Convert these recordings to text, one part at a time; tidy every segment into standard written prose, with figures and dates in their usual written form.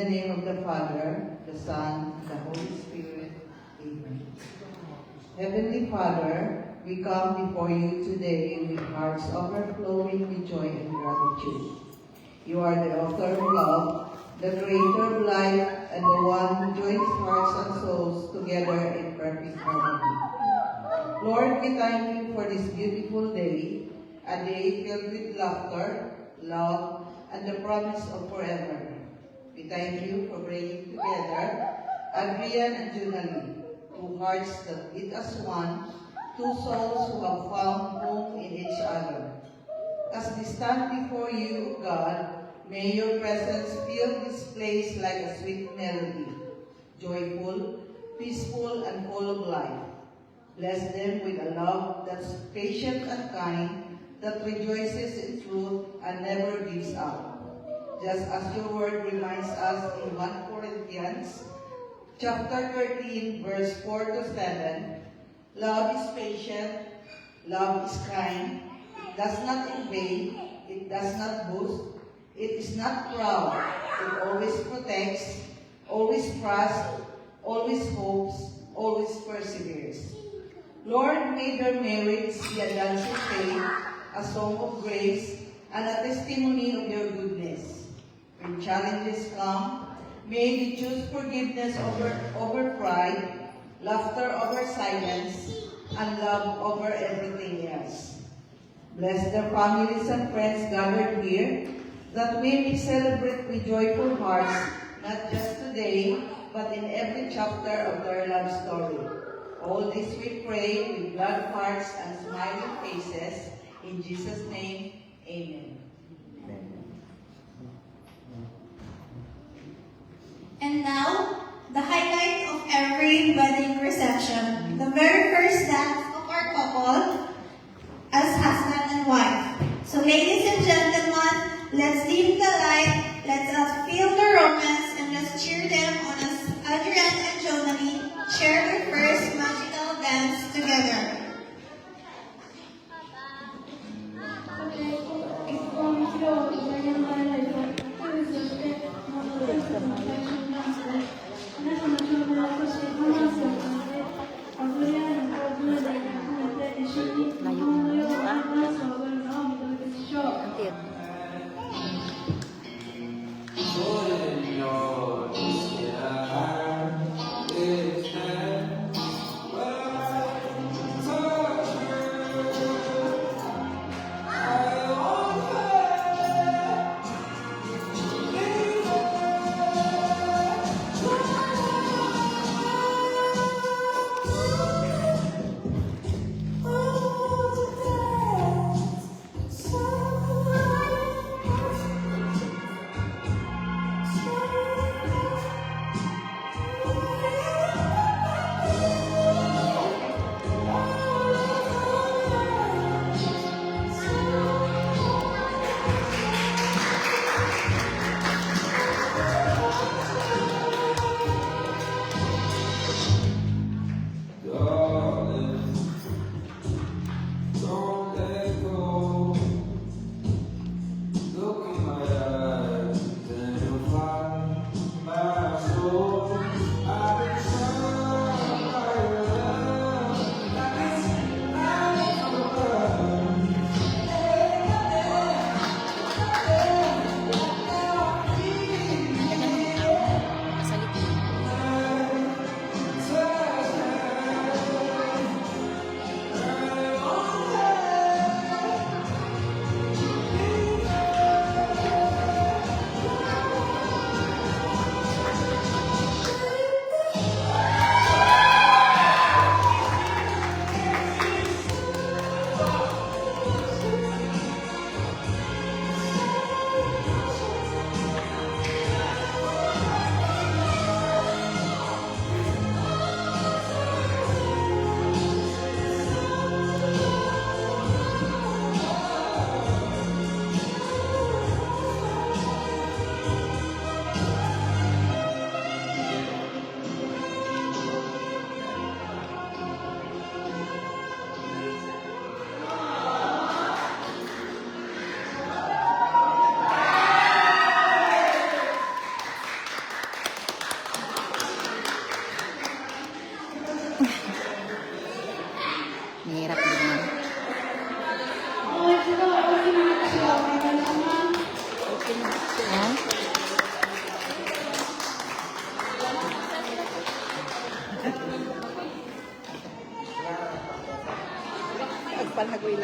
the name of the Father, the Son, and the Holy Spirit. Amen. Heavenly Father, we come before you today with hearts overflowing with joy and gratitude. You are the author of love, the creator of life, and the one who joins hearts and souls together in perfect harmony. Lord, we thank you for this beautiful day, a day filled with laughter, love, and the promise of forever. We thank you for bringing together Adrian and Junalie, two hearts that beat as one, two souls who have found home in each other. As we stand before you, God, may your presence fill this place like a sweet melody, joyful, peaceful, and full of life. Bless them with a love that's patient and kind, that rejoices in truth and never gives up. Just as your word reminds us in 1 Corinthians chapter 13, verse 4 to 7, love is patient, love is kind, it does not envy, it does not boast, it is not proud, it always protects, always trusts, always hopes, always perseveres. Lord, may their marriage be a dance of faith, a song of grace, and a testimony of your goodness. When challenges come, may we choose forgiveness over pride, laughter over silence, and love over everything else. Bless the families and friends gathered here, that we may celebrate with joyful hearts, not just today, but in every chapter of their love story. All this we pray with glad hearts and smiling faces. In Jesus' name, amen. And now, the highlight of every wedding reception, the very first dance of our couple as husband and wife. So ladies and gentlemen, let's dim the light, let us feel the romance, and let's cheer them on as Adrian and Jonalie share their first magical dance together.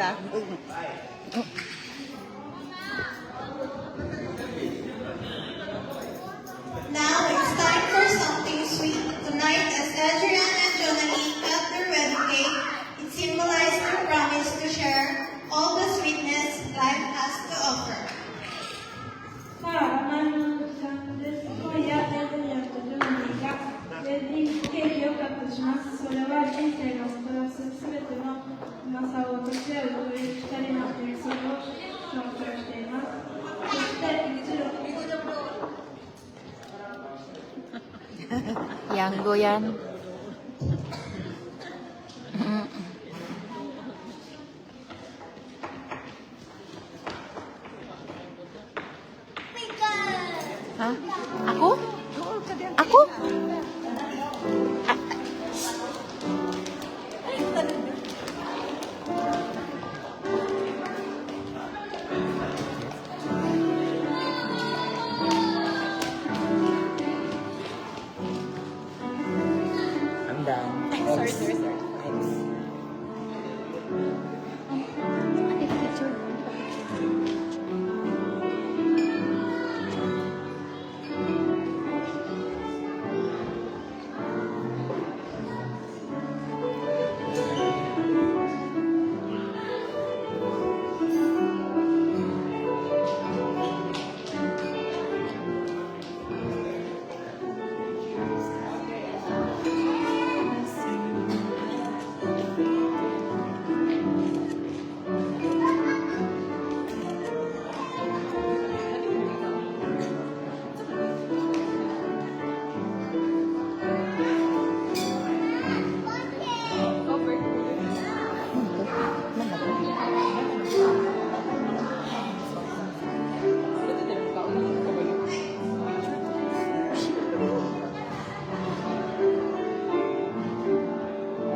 Now it's time for something sweet. Tonight, as Adrian and Jonathan cut their wedding cake, it symbolized their promise to share all the sweetness life has to offer. さあ、甘いものの時間です。今夜、エドリアンとジョナリーがウェディングケーキをカットします。それは人生がもたらすすべてのうまさを分かち合うという二人の約束を象徴しています。そして一度 Yanggo yan. Ha? Ako? Ako? I'm down. Sorry.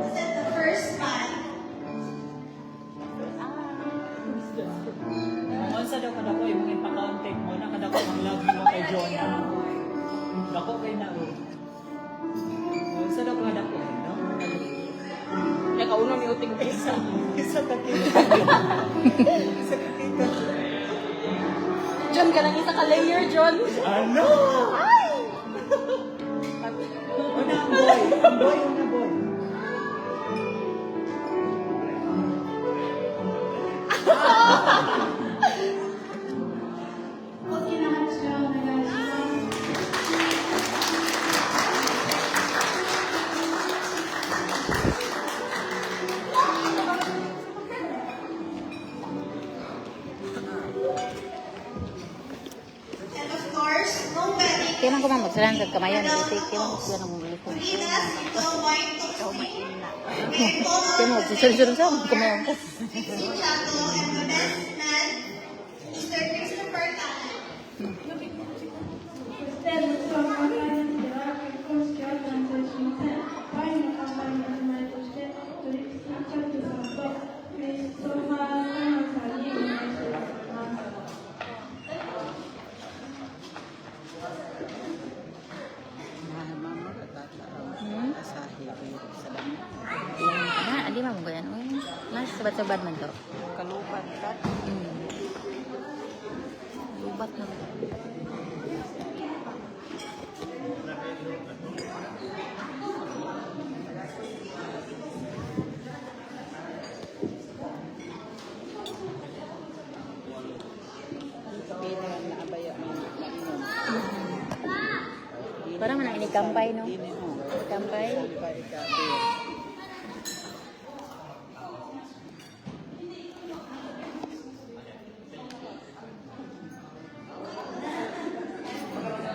Was it the first smile? Onsa daw kada ko yung ipa-contact mo na kada ko ang love mo kay Jonah. Dako kay na ro. Onsa daw kada ko, no? Ya kauno ni uting Isa ka kita. Isa ka kita. John ka lang isa ka layer, John. Ano? Ay! Una ang boy. Ang boy, una boy.大きな拍手をお願いします。And of course, no wedding Kaya man ko man magsalang kag kamayan, itik kaya man sila nang to ulit. lead us into a white toasting. May I call Kaya mo on the susunod sa kamayan ka. Dixie Chato and the best man, Mr. Christopher Tanner. そして、僕は考えなくては結婚式は完成しません。ワインの乾杯の始まりとして、トリクシー・チャットさんとクリストファー・カナンさんにお願いしています。 Na, adi man mo ganyan. Mas sabat-sabat man to. Kalupat ka. Lubat na. Parang mana ini kampay, no? Kampay.